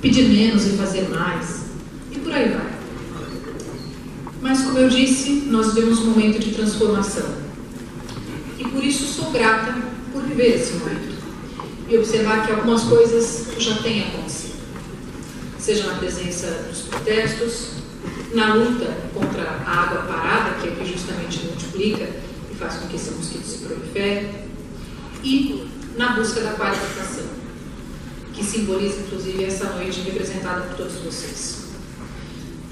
pedir menos e fazer mais, e por aí vai. Mas, como eu disse, nós vivemos um momento de transformação. E por isso sou grata por viver esse momento e observar que algumas coisas já têm acontecido. Seja na presença dos protestos, na luta contra a água parada, que é o que justamente multiplica e faz com que esse mosquito se prolifere, e na busca da qualificação, que simboliza, inclusive, essa noite representada por todos vocês.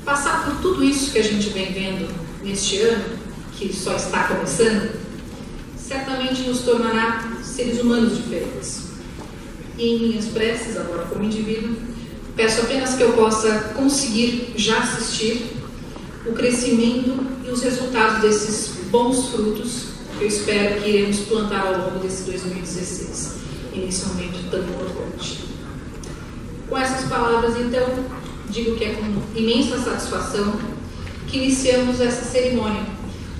Passar por tudo isso que a gente vem vendo neste ano, que só está começando, certamente nos tornará seres humanos diferentes. E em minhas preces, agora como indivíduo, peço apenas que eu possa conseguir já assistir o crescimento e os resultados desses bons frutos que eu espero que iremos plantar ao longo desse 2016, e nesse momento tão importante. Com essas palavras, então, digo que é com imensa satisfação que iniciamos essa cerimônia,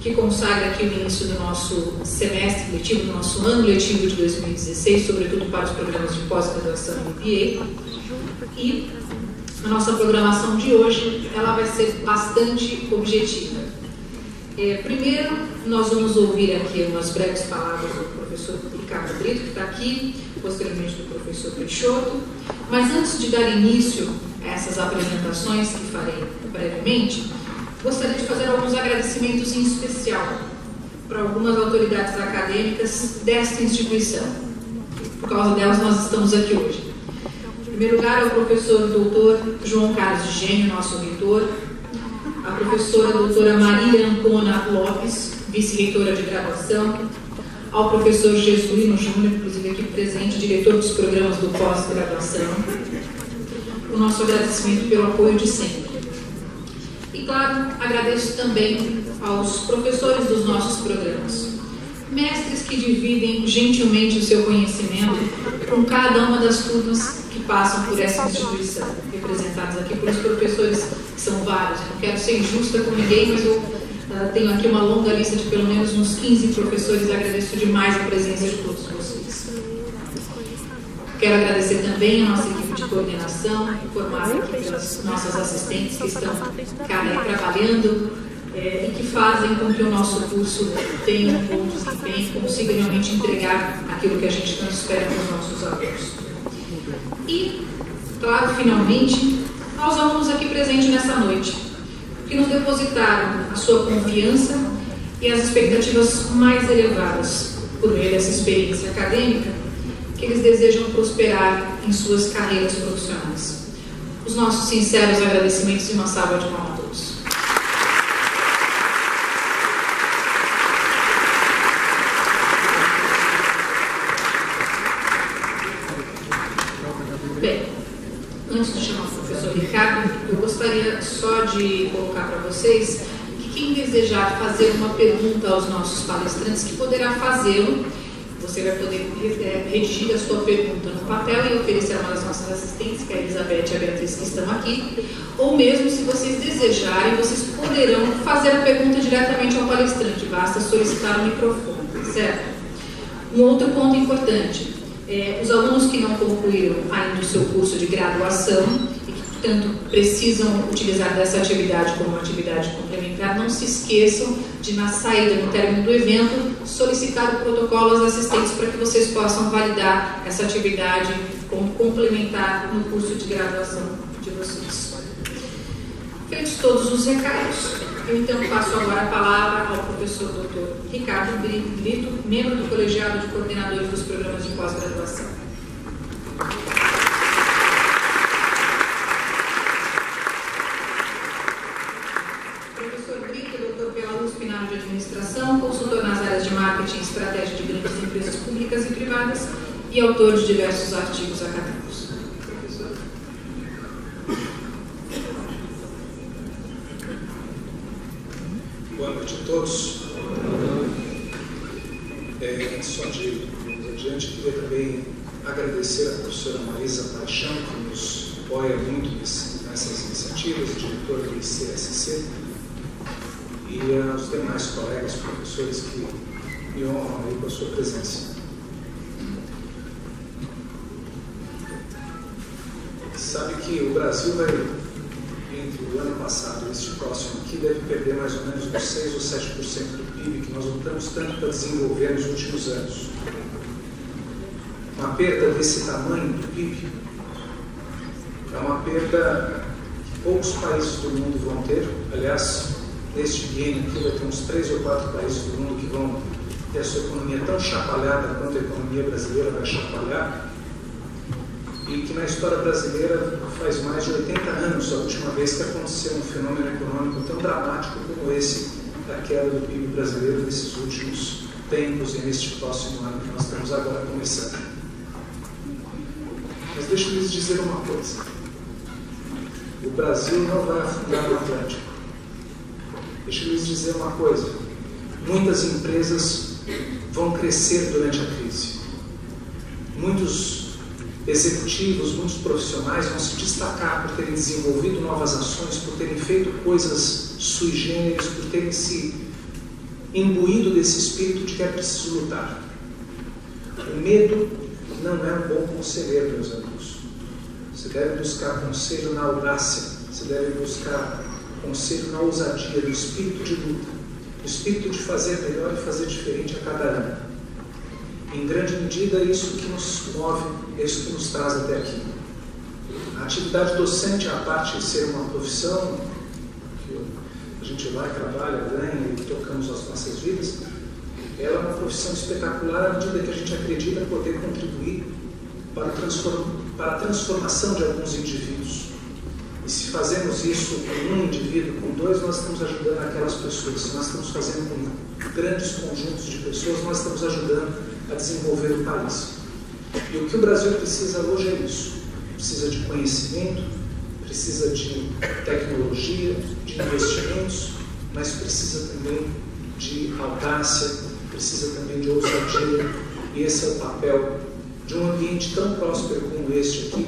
que consagra aqui o início do nosso semestre letivo, do nosso ano letivo de 2016, sobretudo para os programas de pós-graduação e MBA. E a nossa programação de hoje, ela vai ser bastante objetiva. Primeiro, nós vamos ouvir aqui umas breves palavras do professor Ricardo Brito, que está aqui, posteriormente do professor Peixoto. Mas antes de dar início a essas apresentações, que farei brevemente, gostaria de fazer alguns agradecimentos em especial para algumas autoridades acadêmicas desta instituição. Por causa delas, nós estamos aqui hoje. Em primeiro lugar, ao professor doutor João Carlos de Gênio, nosso reitor, a professora doutora Maria Ancona Lopes, vice-reitora de graduação, ao professor Jesuíno Júnior, inclusive aqui presente, diretor dos programas do pós-graduação, o nosso agradecimento pelo apoio de sempre. E, claro, agradeço também aos professores dos nossos programas, mestres que dividem gentilmente o seu conhecimento com cada uma das turmas que passam por essa instituição, representados aqui pelos professores, que são vários. Eu não quero ser injusta com ninguém, mas eu tenho aqui uma longa lista de pelo menos uns 15 professores e agradeço demais a presença de todos vocês. Quero agradecer também a nossa equipe de coordenação, formada aqui pelas nossas assistentes que estão trabalhando e que fazem com que o nosso curso tenha um bom desempenho e consiga realmente entregar aquilo que a gente tanto espera para os nossos alunos. E, claro, finalmente, aos alunos aqui presentes nessa noite, que nos depositaram a sua confiança e as expectativas mais elevadas por meio dessa experiência acadêmica, que eles desejam prosperar em suas carreiras profissionais. Os nossos sinceros agradecimentos e uma salva de palmas a todos. Bem, antes de chamar o professor Ricardo, eu gostaria só de colocar para vocês que quem desejar fazer uma pergunta aos nossos palestrantes, que poderá fazê-lo. Você vai poder redigir a sua pergunta no papel e oferecer a uma das nossas assistentes, que é a Elizabeth e a Beatriz, que estão aqui. Ou mesmo, se vocês desejarem, vocês poderão fazer a pergunta diretamente ao palestrante. Basta solicitar o microfone, certo? Um outro ponto importante. Os alunos que não concluíram ainda o seu curso de graduação e que, portanto, precisam utilizar dessa atividade como uma atividade complementar, não se esqueçam de, na saída, no término do evento, solicitar o protocolo aos assistentes para que vocês possam validar essa atividade como complementar no curso de graduação de vocês. Feitos todos os recados, eu então passo agora a palavra ao professor Dr. Ricardo Brito, membro do Colegiado de Coordenadores dos Programas de Pós-Graduação. Professor Brito, doutor pela USP na área de Administração, consultor nas áreas de Marketing e Estratégia de grandes empresas públicas e privadas e autor de diversos artigos acadêmicos. Boa noite a todos. Antes só de irmos adiante, queria também agradecer a professora Marisa Paixão, que nos apoia muito nessas iniciativas, diretora do ICSC, e aos demais colegas professores que me honram aí com a sua presença. Sabe que o Brasil vai, entre o ano passado e este próximo aqui, deve perder mais ou menos uns 6 ou 7% do PIB que nós lutamos tanto para desenvolver nos últimos anos. Uma perda desse tamanho do PIB é uma perda que poucos países do mundo vão ter. Aliás, neste biênio aqui vai ter uns 3 ou 4 países do mundo que vão ter a sua economia tão chacoalhada quanto a economia brasileira vai chacoalhar, e que na história brasileira faz mais de 80 anos a última vez que aconteceu um fenômeno econômico tão dramático como esse, da queda do PIB brasileiro nesses últimos tempos e neste próximo ano que nós estamos agora começando. Mas deixa eu lhes dizer uma coisa: o Brasil não vai afundar no Atlântico. Deixa eu lhes dizer uma coisa: muitas empresas vão crescer durante a crise. Muitos executivos, muitos profissionais vão se destacar por terem desenvolvido novas ações, por terem feito coisas sui generis, por terem se imbuído desse espírito de que é preciso lutar. O medo não é um bom conselheiro, meus amigos. Você deve buscar conselho na audácia, você deve buscar conselho na ousadia, no espírito de luta, no espírito de fazer melhor e fazer diferente a cada ano. Em grande medida, é isso que nos move, é isso que nos traz até aqui. A atividade docente, a parte de ser uma profissão, que a gente vai, trabalha, ganha e tocamos as nossas vidas, ela é uma profissão espetacular à medida que a gente acredita poder contribuir para a transformação de alguns indivíduos. E se fazemos isso com um indivíduo, com 2, nós estamos ajudando aquelas pessoas. Se nós estamos fazendo com grandes conjuntos de pessoas, nós estamos ajudando a desenvolver o país. E o que o Brasil precisa hoje é isso. Precisa de conhecimento, precisa de tecnologia, de investimentos, mas precisa também de audácia, precisa também de ousadia. E esse é o papel de um ambiente tão próspero como este aqui,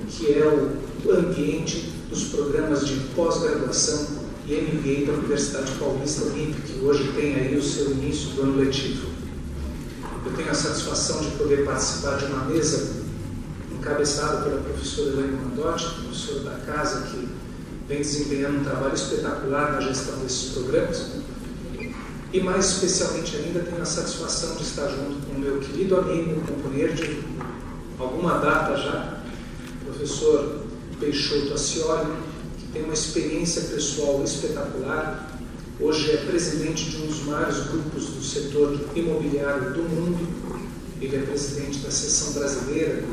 que é o ambiente dos programas de pós-graduação e MBA da Universidade Paulista Unip, que hoje tem aí o seu início do ano letivo. Eu tenho a satisfação de poder participar de uma mesa encabeçada pela professora Elaine Mandotti, professora da casa, que vem desempenhando um trabalho espetacular na gestão desses programas. E mais especialmente ainda tenho a satisfação de estar junto com o meu querido amigo, companheiro de alguma data já, professor Peixoto Acioli, que tem uma experiência pessoal espetacular. Hoje é presidente de um dos maiores grupos do setor imobiliário do mundo. Ele é presidente da seção brasileira,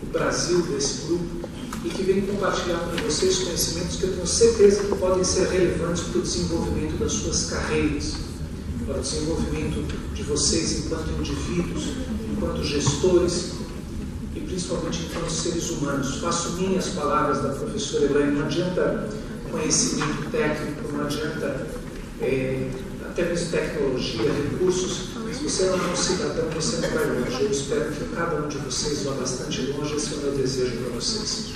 o Brasil desse grupo, e que vem compartilhar com vocês conhecimentos que eu tenho certeza que podem ser relevantes para o desenvolvimento das suas carreiras, para o desenvolvimento de vocês enquanto indivíduos, enquanto gestores e principalmente enquanto seres humanos. Faço minhas palavras da professora Elaine. Não adianta conhecimento técnico, não adianta até mesmo tecnologia, recursos. Se você não é um cidadão, você não vai longe. Eu espero que cada um de vocês vá bastante longe. Esse é o meu desejo para vocês.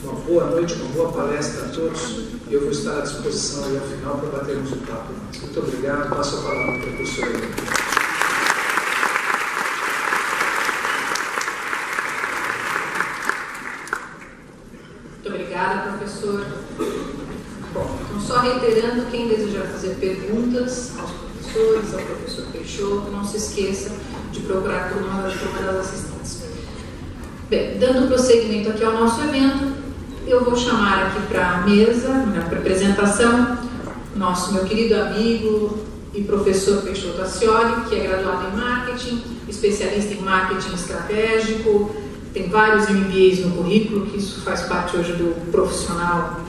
Uma boa noite, uma boa palestra a todos. E eu vou estar à disposição aí ao final para batermos um papo. Muito obrigado. Passo a palavra para a professora Elaine. Muito obrigada, professor. Bom, então só reiterando, quem desejar fazer perguntas aos professores, ao professor Peixoto, não se esqueça de procurar por uma das assistentes. Bem, dando prosseguimento aqui ao nosso evento, eu vou chamar aqui para a mesa, para a apresentação, meu querido amigo e professor Peixoto Acioli, que é graduado em marketing, especialista em marketing estratégico, tem vários MBAs no currículo, que isso faz parte hoje do profissional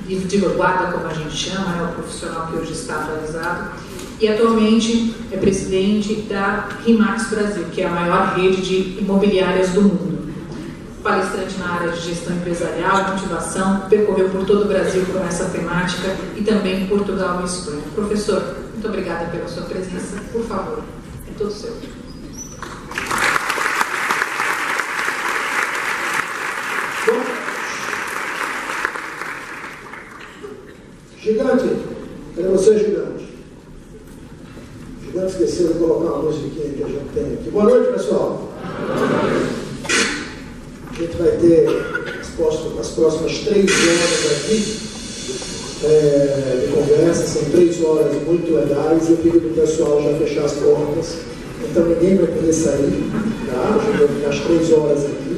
de vanguarda, como a gente chama, é o profissional que hoje está atualizado, e atualmente é presidente da RIMAX Brasil, que é a maior rede de imobiliárias do mundo. Palestrante na área de gestão empresarial, motivação, percorreu por todo o Brasil com essa temática e também Portugal e Espanha. Professor, muito obrigada pela sua presença. Por favor, é todo seu. Gigante, cadê você, Gigante? Gigante esqueceu de colocar uma musiquinha que a gente tem aqui. Boa noite, pessoal. gente vai ter as próximas 3 horas aqui de conversa, são 3 horas muito legais. Eu pedi para o pessoal já fechar as portas, então ninguém vai poder sair, tá? A gente vai ficar as 3 horas aqui.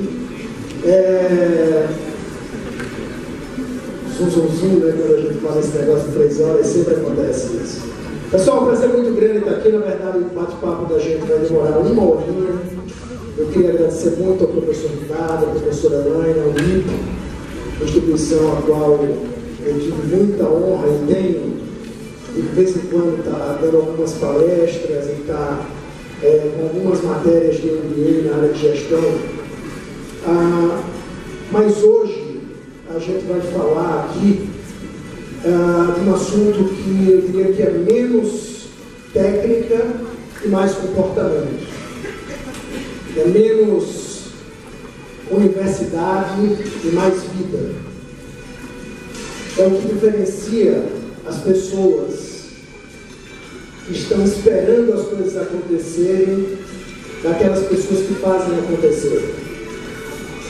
Zum, né? Quando a gente fala esse negócio de 3 horas, sempre acontece isso. Pessoal, um prazer muito grande estar aqui. Na verdade, o bate-papo da gente vai demorar 1 horinha. Eu queria agradecer muito ao professor Ricardo, à professora Elaine, ao NIP, instituição a qual eu tive muita honra e tenho, de vez em quando, está dando algumas palestras e está com algumas matérias de MBA na área de gestão. Mas hoje a gente vai falar aqui de um assunto que eu diria que é menos técnica e mais comportamento. É menos universidade e mais vida. É o que diferencia as pessoas que estão esperando as coisas acontecerem daquelas pessoas que fazem acontecer.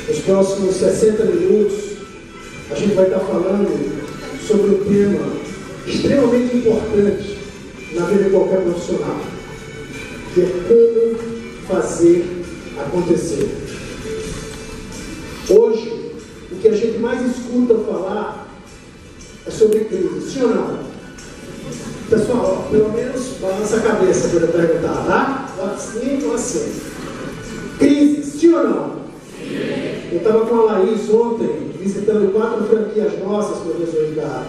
Nos próximos 60 minutos, a gente vai estar falando sobre um tema extremamente importante na vida de qualquer profissional, que é como fazer acontecer. Hoje, o que a gente mais escuta falar é sobre crise, sim ou não? Pessoal, pelo menos balança a cabeça quando eu perguntar, tá? Ou sim ou assim. Crise, sim ou não? Sim. Eu estava com a Laís ontem, visitando 4 franquias nossas, professor Ricardo.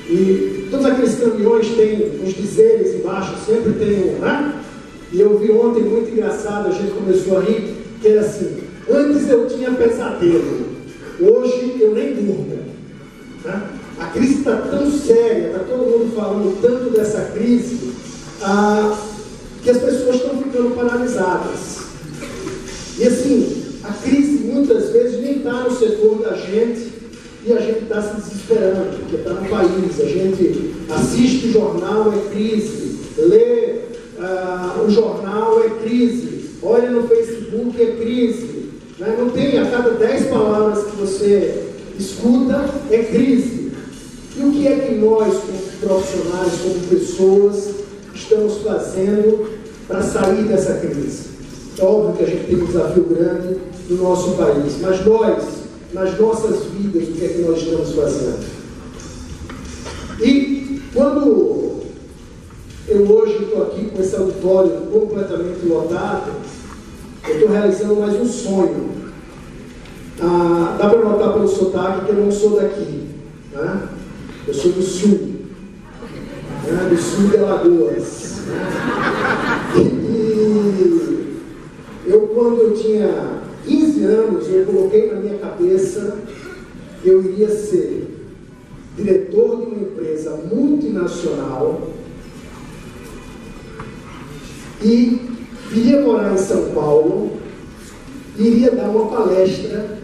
E todos aqueles caminhões têm uns dizeres embaixo, sempre tem um, né? E eu vi ontem, muito engraçado, a gente começou a rir, que era assim: antes eu tinha pesadelo, hoje eu nem durmo. Né? A crise está tão séria, está todo mundo falando tanto dessa crise, que as pessoas estão ficando paralisadas. E assim, a crise muitas vezes nem está no setor da gente, e a gente está se desesperando, porque está no país. A gente assiste o jornal, é crise, lê o jornal, é crise, olha no Facebook, é crise, né? Não tem, a cada 10 palavras que você escuta, é crise. E o que é que nós, como profissionais, como pessoas, estamos fazendo para sair dessa crise? É óbvio que a gente tem um desafio grande no nosso país, mas nós, nas nossas vidas, o que é que nós estamos fazendo? E quando eu hoje estou aqui com esse auditório completamente lotado, eu estou realizando mais um sonho. Dá para notar pelo sotaque que eu não sou daqui, né? Eu sou do sul, né? Do sul de Alagoas. E eu, quando eu tinha 15 anos, eu coloquei na minha cabeça que eu iria ser diretor de uma empresa multinacional e iria morar em São Paulo e iria dar uma palestra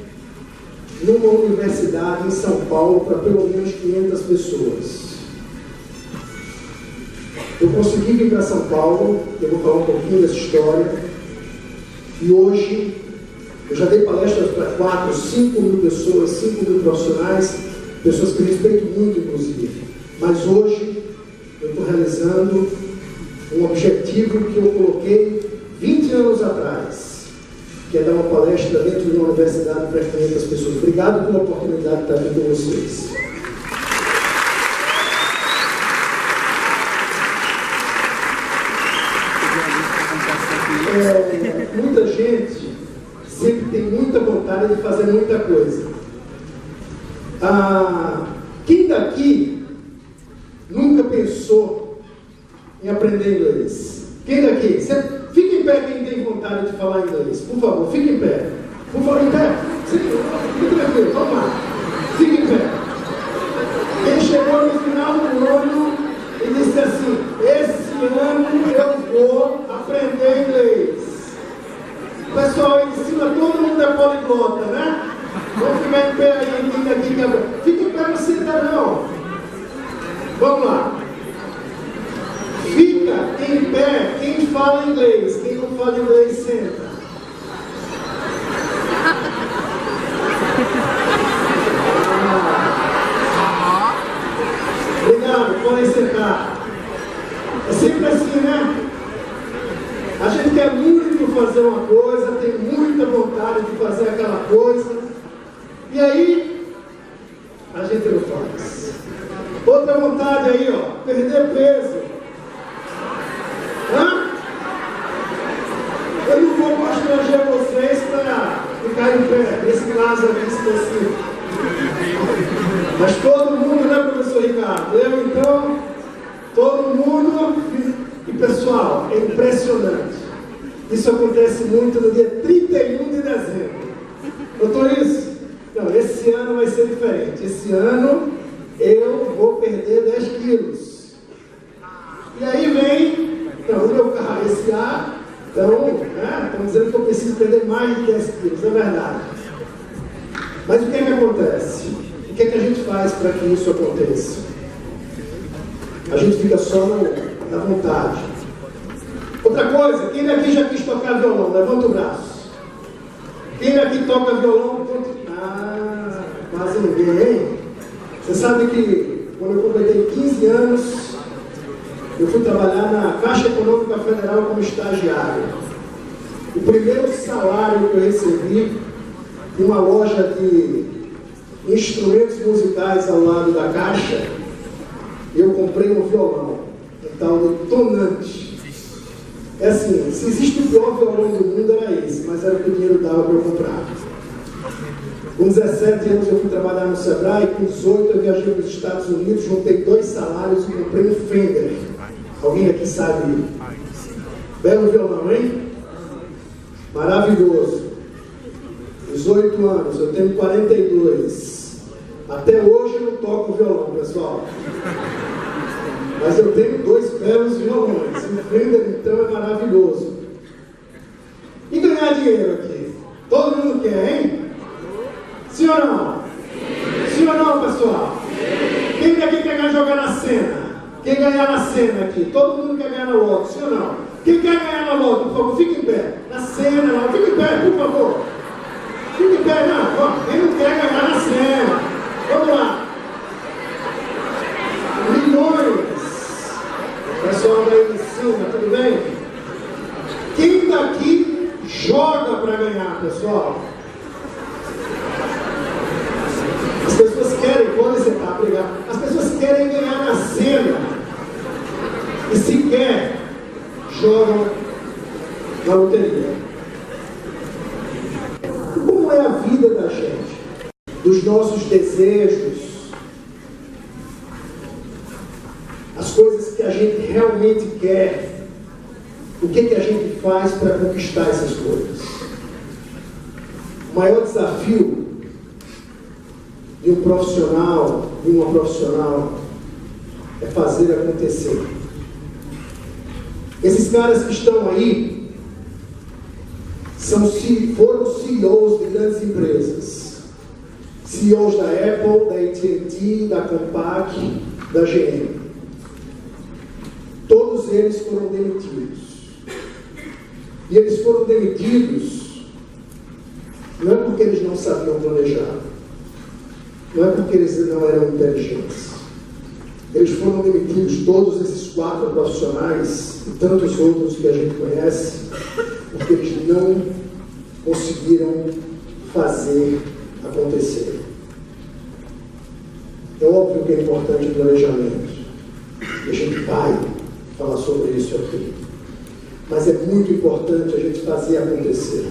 numa universidade em São Paulo para pelo menos 500 pessoas. Eu consegui vir para São Paulo, eu vou falar um pouquinho dessa história, e hoje eu já dei palestras para 4, 5 mil pessoas, 5 mil profissionais, pessoas que respeito muito, inclusive. Mas hoje eu estou realizando um objetivo que eu coloquei 20 anos atrás, que é dar uma palestra dentro de uma universidade para 500 pessoas. Obrigado pela oportunidade de estar aqui com vocês. Muita gente sempre tem muita vontade de fazer muita coisa. Quem daqui nunca pensou em aprender inglês? Quem daqui? Fique em pé quem tem vontade de falar inglês. Por favor, fique em pé. Por favor, em pé. Fique tranquilo, vamos lá. Fique em pé. Quem chegou no final do ano e disse assim: esse ano eu vou aprender inglês. Pessoal, aí em cima todo mundo é poliglota, né? Vamos ficar em pé aí, quem daqui quebra. Fique em pé, não senta não. Vamos lá. Fica em pé quem fala inglês. Quem não fala inglês, senta. tocar. É sempre assim, né? A gente quer muito fazer uma coisa, tem muita vontade de fazer aquela coisa, e aí a gente não faz. Outra vontade aí, ó, perder peso. Hã? Eu não vou constranger vocês para ficar em pé, nesse caso aqui específico. Mas todo mundo, né, professor Ricardo? Eu, então, todo mundo. E pessoal, é impressionante. Isso acontece muito no dia 31 de dezembro. Notou isso? Não, esse ano vai ser diferente. Esse ano eu vou perder 10 quilos. E aí vem, então, o meu carro esse ano. Então, estão dizendo que eu preciso perder mais de 10 quilos, é verdade. Mas o que é que acontece? O que é que a gente faz para que isso aconteça? A gente fica só na vontade. Outra coisa, quem daqui já quis tocar violão? Levanta o braço. Quem daqui toca violão? Quase ninguém, hein? Você sabe que quando eu completei 15 anos, eu fui trabalhar na Caixa Econômica Federal como estagiário. O primeiro salário que eu recebi em uma loja de instrumentos musicais ao lado da Caixa, eu comprei um violão, um tal de tonante. É assim, se existe o pior violão do mundo era esse, mas era o que o dinheiro dava para eu comprar. Com 17 anos eu fui trabalhar no Sebrae, com 18 eu viajei para os Estados Unidos, juntei 2 salários e comprei um Fender. Alguém aqui sabe? Belo violão, hein? Maravilhoso. 18 anos, eu tenho 42. Até hoje eu não toco violão, pessoal. Mas eu tenho 2 belos violões. O Fender, então, é maravilhoso. E ganhar dinheiro aqui? Todo mundo quer, hein? Sim ou não? Sim ou não, pessoal? Quem daqui quer jogar na cena? Quem ganhar na cena aqui? Todo mundo quer ganhar na loto, sim ou não? Quem quer ganhar na loto, por favor, fique em pé. Na cena, não. Fique em pé, por favor. Fique em pé, não. Quem não quer ganhar na cena? Vamos lá. Milhões. Pessoal daí em cima, tudo bem? Quem daqui joga para ganhar, pessoal? As pessoas querem, podem sentar, obrigado. As pessoas querem ganhar na cena. E sequer jogam na loteria. Como é a vida da gente? Dos nossos desejos? As coisas que a gente realmente quer? O que a gente faz para conquistar essas coisas? O maior desafio de um profissional, de uma profissional, é fazer acontecer. Esses caras que estão aí foram CEOs de grandes empresas. CEOs da Apple, da AT&T, da Compaq, da GM. Todos eles foram demitidos. E eles foram demitidos não é porque eles não sabiam planejar, não é porque eles não eram inteligentes. Eles foram demitidos, todos esses 4 profissionais e tantos outros que a gente conhece, porque eles não conseguiram fazer acontecer. É óbvio que é importante o planejamento. E a gente vai falar sobre isso aqui. Mas é muito importante a gente fazer acontecer.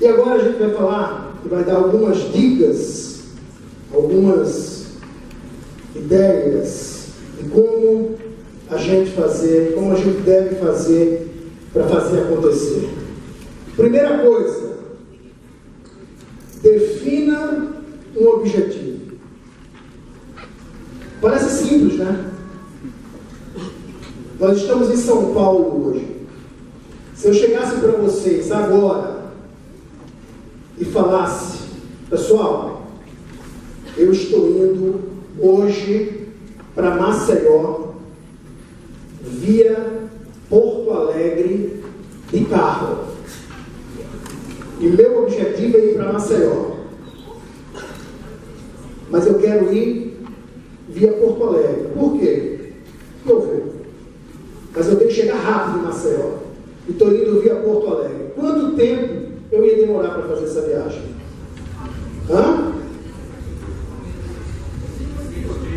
E agora a gente vai falar e vai dar algumas dicas, algumas ideias de como a gente fazer, como a gente deve fazer para fazer acontecer. Primeira coisa, defina um objetivo. Parece simples, né? Nós estamos em São Paulo hoje. Se eu chegasse para vocês agora e falasse, pessoal, eu estou indo hoje para Maceió via Porto Alegre de carro. E meu objetivo é ir para Maceió. Mas eu quero ir via Porto Alegre. Por quê? Eu vou. Mas eu tenho que chegar rápido em Maceió. E estou indo via Porto Alegre. Quanto tempo eu ia demorar para fazer essa viagem?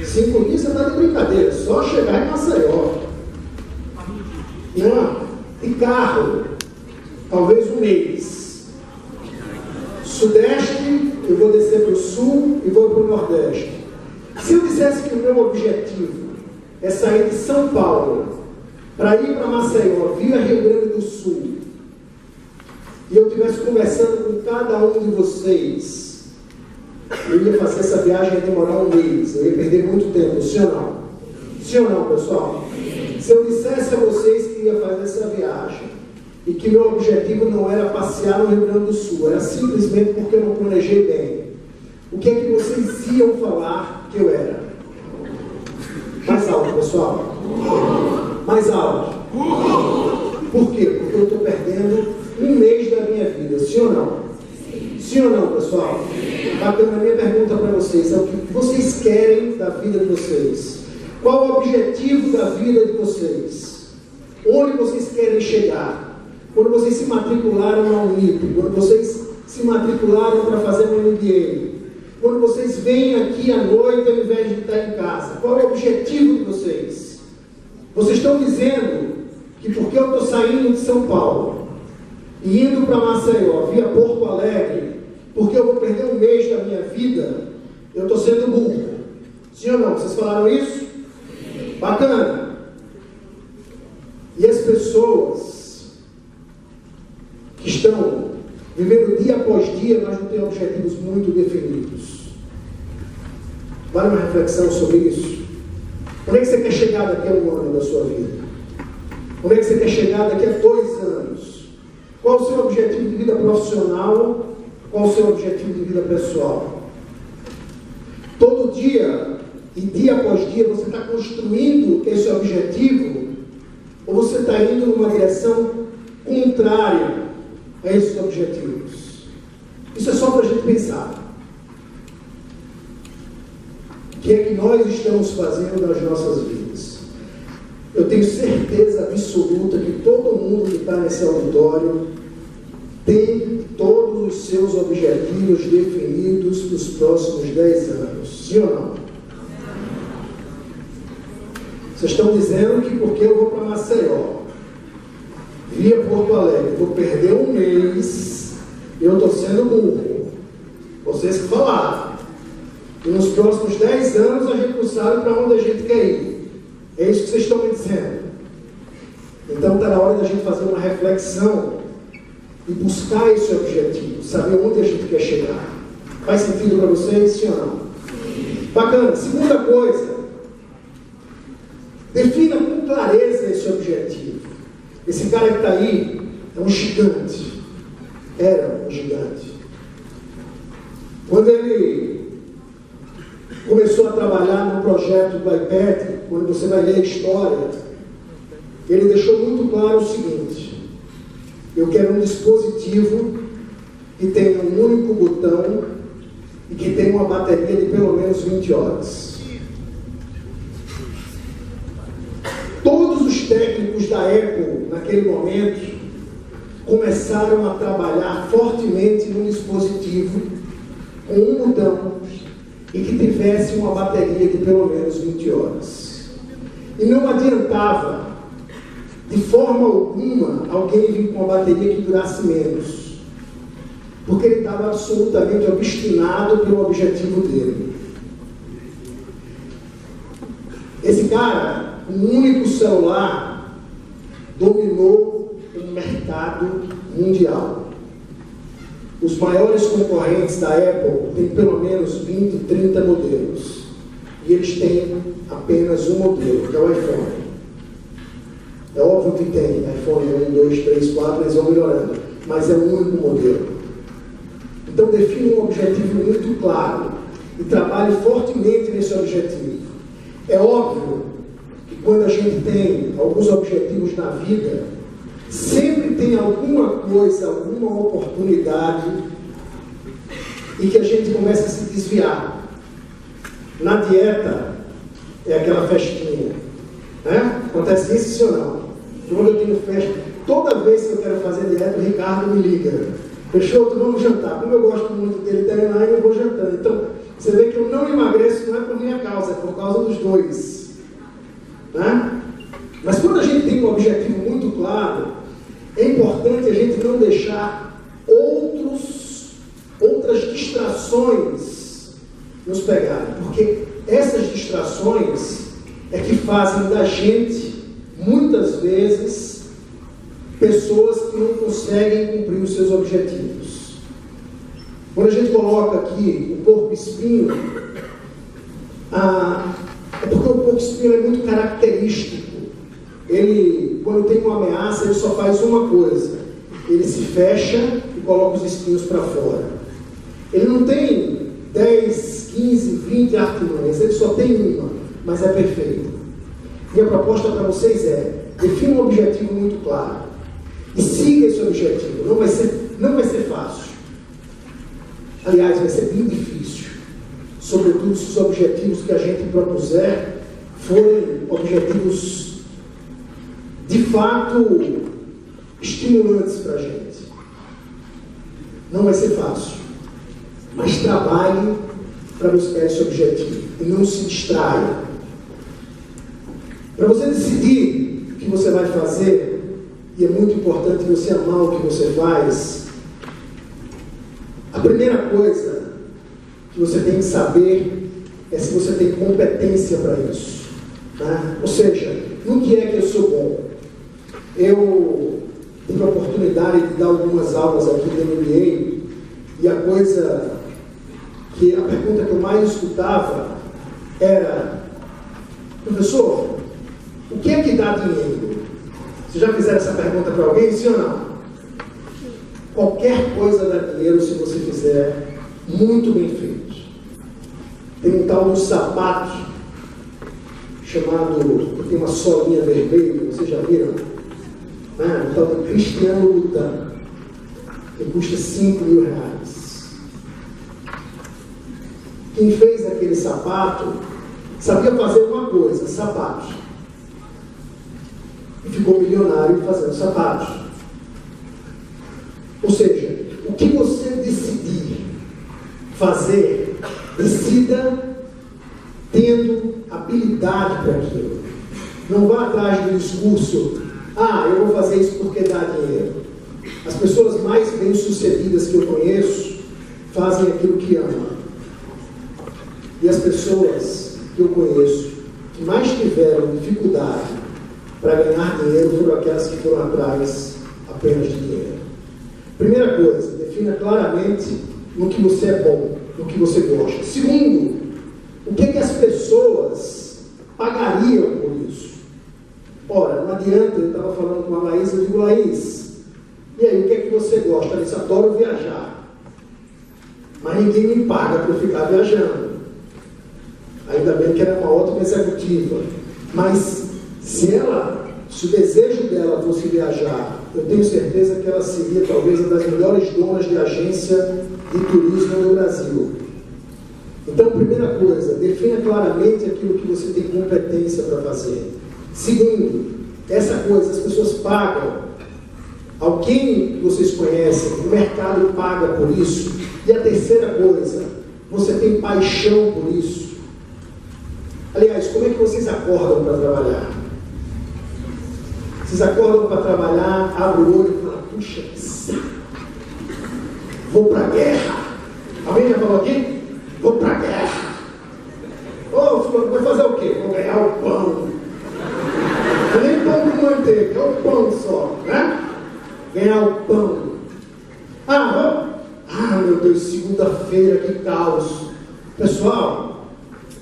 5 dias você está de brincadeira. Só chegar em Maceió. Não, de carro, talvez 1 mês. Sudeste, eu vou descer para o sul e vou para o nordeste. Se eu dissesse que o meu objetivo é sair de São Paulo para ir para Maceió, via Rio Grande do Sul, e eu estivesse conversando com cada um de vocês, eu ia fazer essa viagem, ia demorar 1 mês, eu ia perder muito tempo, sim ou não? Sim ou não, pessoal? Se eu dissesse a vocês que ia fazer essa viagem e que meu objetivo não era passear no Rio Grande do Sul, era simplesmente porque eu não planejei bem, o que é que vocês iam falar que eu era? Mais alto, pessoal. Mais alto. Por quê? Porque eu estou perdendo 1 mês da minha vida, sim ou não? Sim ou não, pessoal? Bacana, a minha pergunta para vocês é o que vocês querem da vida de vocês? Qual o objetivo da vida de vocês? Onde vocês querem chegar? Quando vocês se matricularam na Unip, quando vocês se matricularam para fazer um MBA, quando vocês vêm aqui à noite ao invés de estar em casa, qual é o objetivo de vocês? Vocês estão dizendo que porque eu estou saindo de São Paulo e indo para Maceió, via Porto Alegre, porque eu vou perder 1 mês da minha vida, eu estou sendo burro. Sim ou não? Vocês falaram isso? Bacana. E as pessoas que estão vivendo dia após dia, mas não têm objetivos muito definidos. Vale uma reflexão sobre isso? Onde é que você quer chegar daqui a 1 ano da sua vida? Onde é que você quer chegar daqui a 2 anos? Qual o seu objetivo de vida profissional? Qual o seu objetivo de vida pessoal? Todo dia e dia após dia você está construindo esse objetivo, ou você está indo numa direção contrária a esses objetivos? Isso é só para a gente pensar. O que é que nós estamos fazendo nas nossas vidas? Eu tenho certeza absoluta que todo mundo que está nesse auditório tem todos os seus objetivos definidos nos próximos 10 anos. Sim ou não? Vocês estão dizendo que porque eu vou para Maceió, via Porto Alegre, vou perder 1 mês, eu estou sendo burro. Vocês que falaram. E nos próximos 10 anos a gente não sabe para onde a gente quer ir. É isso que vocês estão me dizendo. Então está na hora da gente fazer uma reflexão e buscar esse objetivo, saber onde a gente quer chegar. Faz sentido para vocês, sim ou não? Bacana. Segunda coisa, defina com clareza esse objetivo. Esse cara que está aí é um gigante. Era um gigante. Quando ele começou a trabalhar no projeto do iPad, quando você vai ler a história, ele deixou muito claro o seguinte: eu quero um dispositivo que tenha um único botão e que tenha uma bateria de pelo menos 20 horas. Todos os técnicos da Apple, naquele momento, começaram a trabalhar fortemente num dispositivo com um botão e que tivesse uma bateria de pelo menos 20 horas. E não adiantava, de forma alguma, alguém vir com uma bateria que durasse menos, porque ele estava absolutamente obstinado pelo objetivo dele. Esse cara, um único celular, dominou o mercado mundial. Os maiores concorrentes da Apple têm pelo menos 20, 30 modelos. E eles têm apenas um modelo, que é o iPhone. É óbvio que tem iPhone 1, 2, 3, 4, eles vão melhorando. Mas é um único modelo. Então define um objetivo muito claro e trabalhe fortemente nesse objetivo. É óbvio que quando a gente tem alguns objetivos na vida, sempre tem alguma coisa, alguma oportunidade e que a gente começa a se desviar. Na dieta, é aquela festinha. Né? Acontece isso, sim ou não? Quando eu tenho festa, toda vez que eu quero fazer dieta, o Ricardo me liga. Fechou? Tu vamos jantar. Como eu gosto muito dele, tá lá e eu vou jantando. Então, você vê que eu não emagreço, não é por minha causa, é por causa dos dois. Né? Mas quando a gente tem um objetivo muito claro, é importante a gente não deixar outras distrações nos pegarem. Porque essas distrações é que fazem da gente, muitas vezes, pessoas que não conseguem cumprir os seus objetivos. Quando a gente coloca aqui o porco-espinho, é porque o porco-espinho é muito característico. Ele, quando tem uma ameaça, ele só faz uma coisa. Ele se fecha e coloca os espinhos para fora. Ele não tem 10, 15, 20 artimanhas, ele só tem uma, mas é perfeita. Minha proposta para vocês é: defina um objetivo muito claro e siga esse objetivo. Não vai ser fácil. Aliás, vai ser bem difícil. Sobretudo se os objetivos que a gente propuser forem objetivos de fato estimulantes para a gente. Não vai ser fácil. Mas trabalhe para buscar esse objetivo e não se distraia. Para você decidir o que você vai fazer, e é muito importante você amar o que você faz, a primeira coisa que você tem que saber é se você tem competência para isso. Tá? Ou seja, no que é que eu sou bom? Eu tive a oportunidade de dar algumas aulas aqui do MBA, e a pergunta que eu mais escutava era: professor, o que é que dá dinheiro? Vocês já fizeram essa pergunta para alguém, sim ou não? Qualquer coisa dá dinheiro se você fizer muito bem feito. Tem um tal de sapato chamado, que tem uma solinha vermelha, vocês já viram? Um tal de Cristiano Louboutin, que custa R$5.000. Quem fez aquele sapato sabia fazer uma coisa: sapatos. E ficou milionário fazendo sapatos. Ou seja, o que você decidir fazer, decida tendo habilidade para aquilo. Não vá atrás do discurso: eu vou fazer isso porque dá dinheiro. As pessoas mais bem-sucedidas que eu conheço fazem aquilo que amam. E as pessoas que eu conheço que mais tiveram dificuldade para ganhar dinheiro foram aquelas que foram atrás apenas de dinheiro. Primeira coisa, defina claramente no que você é bom, no que você gosta. Segundo, o que é que as pessoas pagariam por isso? Ora, não adianta, eu estava falando com a Laís, eu digo: Laís, e aí, o que é que você gosta? Ela disse: adoro viajar, mas ninguém me paga por ficar viajando. Ainda bem que ela é uma ótima executiva, mas se o desejo dela fosse viajar, eu tenho certeza que ela seria talvez uma das melhores donas de agência de turismo no Brasil. Então, primeira coisa, defina claramente aquilo que você tem competência para fazer. Segundo, essa coisa, as pessoas pagam. Alguém que vocês conhecem, o mercado paga por isso. E a terceira coisa, você tem paixão por isso. Aliás, como é que vocês acordam para trabalhar? Vocês acordam para trabalhar, abrem o olho e falam: puxa, que saco, vou para a guerra. Alguém já falou aqui? Vou para a guerra. Vai fazer o quê? Vou ganhar o pão. Não é nem pão com manteiga, é o pão só, né? Ganhar o pão. Meu Deus, segunda-feira, que caos. Pessoal,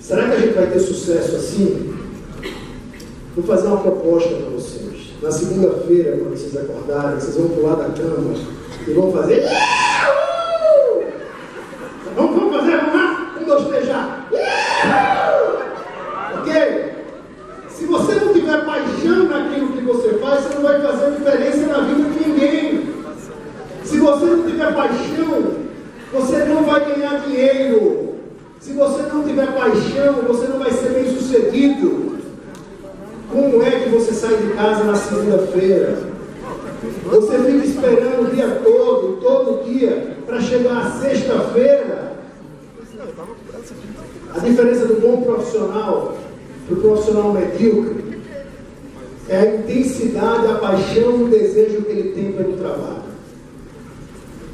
será que a gente vai ter sucesso assim? Vou fazer uma proposta para vocês. Na segunda-feira, quando vocês acordarem, vocês vão pular da cama e vão fazer. Vamos fazer, vamos lá? 1, 2, 3, já. Ok? Se você não tiver paixão naquilo que você faz, você não vai fazer diferença na vida de ninguém. Se você não tiver paixão, você não vai ganhar dinheiro. Se você não tiver paixão, você não vai ser bem sucedido. Como é que você sai de casa na segunda-feira? Você fica esperando o dia todo dia, para chegar à sexta-feira. A diferença do bom profissional para o profissional medíocre é a intensidade, a paixão e o desejo que ele tem pelo trabalho.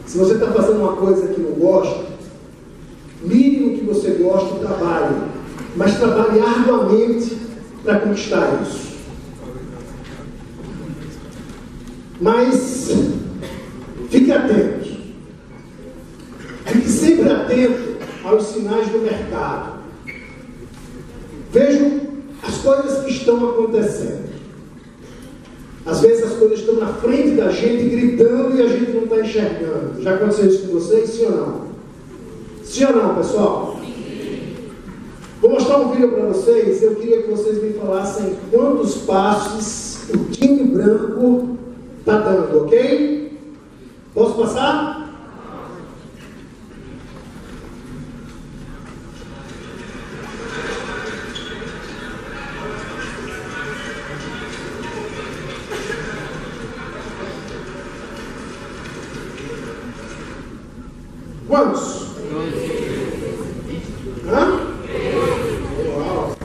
Se você está fazendo uma coisa que não gosta, mínimo que você gosta, trabalhe. Mas trabalhe arduamente para conquistar isso. Mas fique atento. Fique sempre atento aos sinais do mercado. Vejam as coisas que estão acontecendo. Às vezes as coisas estão na frente da gente, gritando, e a gente não está enxergando. Já aconteceu isso com vocês? Sim ou não? Sim ou não, pessoal? Vou mostrar um vídeo para vocês. Eu queria que vocês me falassem quantos passos o time branco está dando, ok? Posso passar? Quantos? Hã? Uau.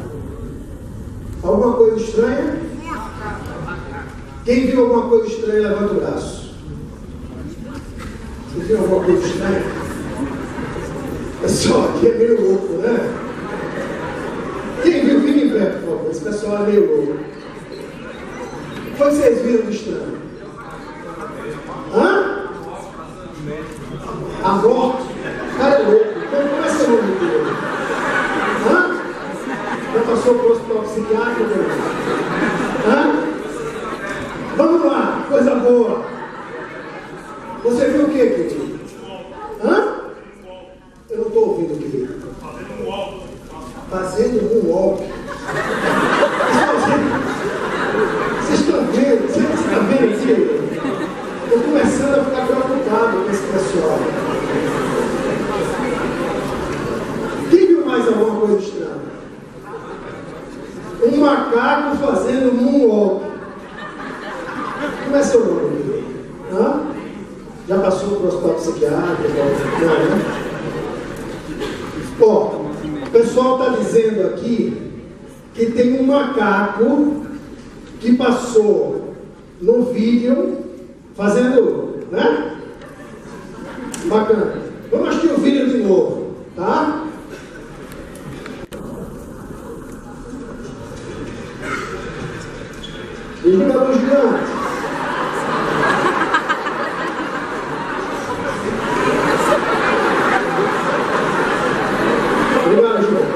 Alguma coisa estranha? Quem viu alguma coisa estranha, levanta o braço. Você viu alguma coisa estranha? Pessoal, aqui é meio louco, né? Quem viu, fica em pé, por favor. Esse pessoal é meio louco. O que vocês viram de estranho? Hã? A morte? Cara é louco. Como é seu nome dele? Hã? Já passou para o hospital psiquiátrico? Hã? Vamos lá, coisa boa. Você viu o que, querido? Hã? Eu não estou ouvindo, querido. Fazendo um walk. Vocês estão vendo? Você está vendo aqui? Estou começando a ficar preocupado com esse pessoal. Quem viu mais alguma coisa estranha? Um macaco fazendo moonwalk. Como é seu nome? Hã? Já passou para o hospital psiquiátrico? Não, né? Ó, o pessoal está dizendo aqui que tem um macaco que passou no vídeo fazendo, né? Bacana. Vamos assistir o vídeo de novo, tá? Jogador gigante. Obrigado, João.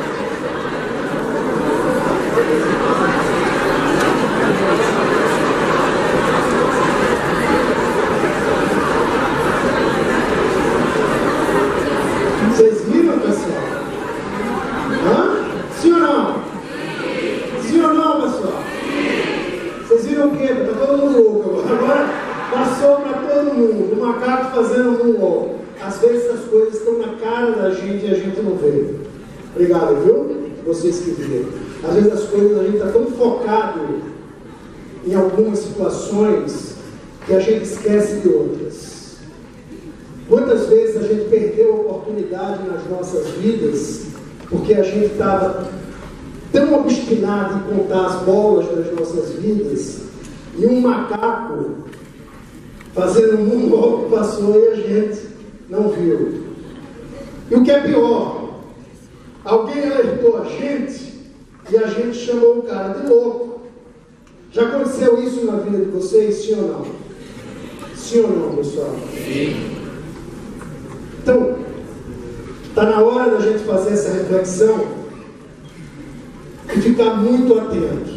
Vocês viram, pessoal? Hã? Sim ou não? Sim ou não, pessoal? Vocês viram o quê? Está todo mundo louco agora. Passou para todo mundo. O macaco fazendo um walk. Às vezes as coisas estão na cara da gente e a gente não vê. Obrigado, viu? Vocês que viram. Às vezes as coisas, a gente está tão focado em algumas situações que a gente esquece de outras. Quantas vezes a gente perdeu a oportunidade nas nossas vidas porque a gente estava tão obstinado em contar as bolas das nossas vidas, e um macaco fazendo um moonwalk passou e a gente não viu. E o que é pior, alguém alertou a gente e a gente chamou o cara de louco. Já aconteceu isso na vida de vocês, sim ou não? Sim ou não, pessoal? Sim. Então, está na hora da gente fazer essa reflexão e ficar muito atento.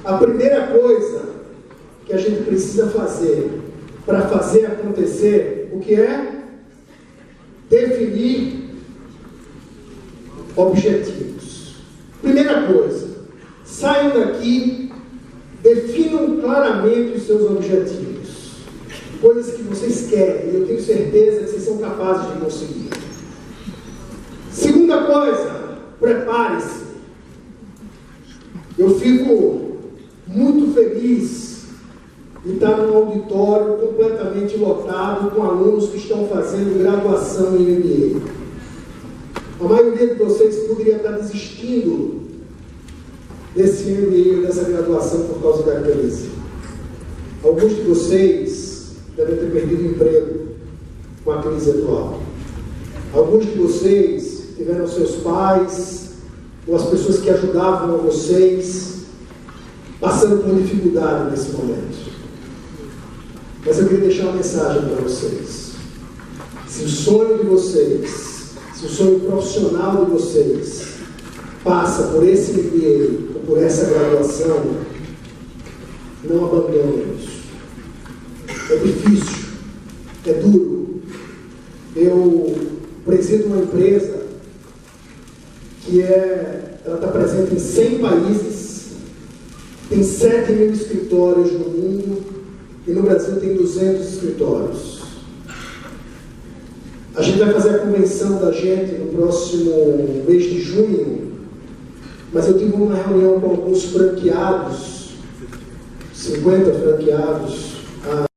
A primeira coisa que a gente precisa fazer para fazer acontecer, o que é? Definir objetivos. Primeira coisa, saiam daqui, definam claramente os seus objetivos. Coisas que vocês querem, e eu tenho certeza que vocês são capazes de conseguir. Segunda coisa, prepare-se. Eu fico muito feliz de estar num auditório completamente lotado com alunos que estão fazendo graduação em MBA. A maioria de vocês poderia estar desistindo desse MBA, dessa graduação por causa da crise. Alguns de vocês devem ter perdido o emprego com a crise atual. Alguns de vocês tiveram seus pais ou as pessoas que ajudavam a vocês passando por dificuldade nesse momento. Mas eu queria deixar uma mensagem para vocês. Se o sonho de vocês, se o sonho profissional de vocês passa por esse MBA ou por essa graduação, não abandonem isso. É difícil, é duro. Eu presido uma empresa que ela está presente em 100 países, tem 7 mil escritórios no mundo e no Brasil tem 200 escritórios. A gente vai fazer a convenção da gente no próximo mês de junho, mas eu tive uma reunião com alguns franqueados, 50 franqueados,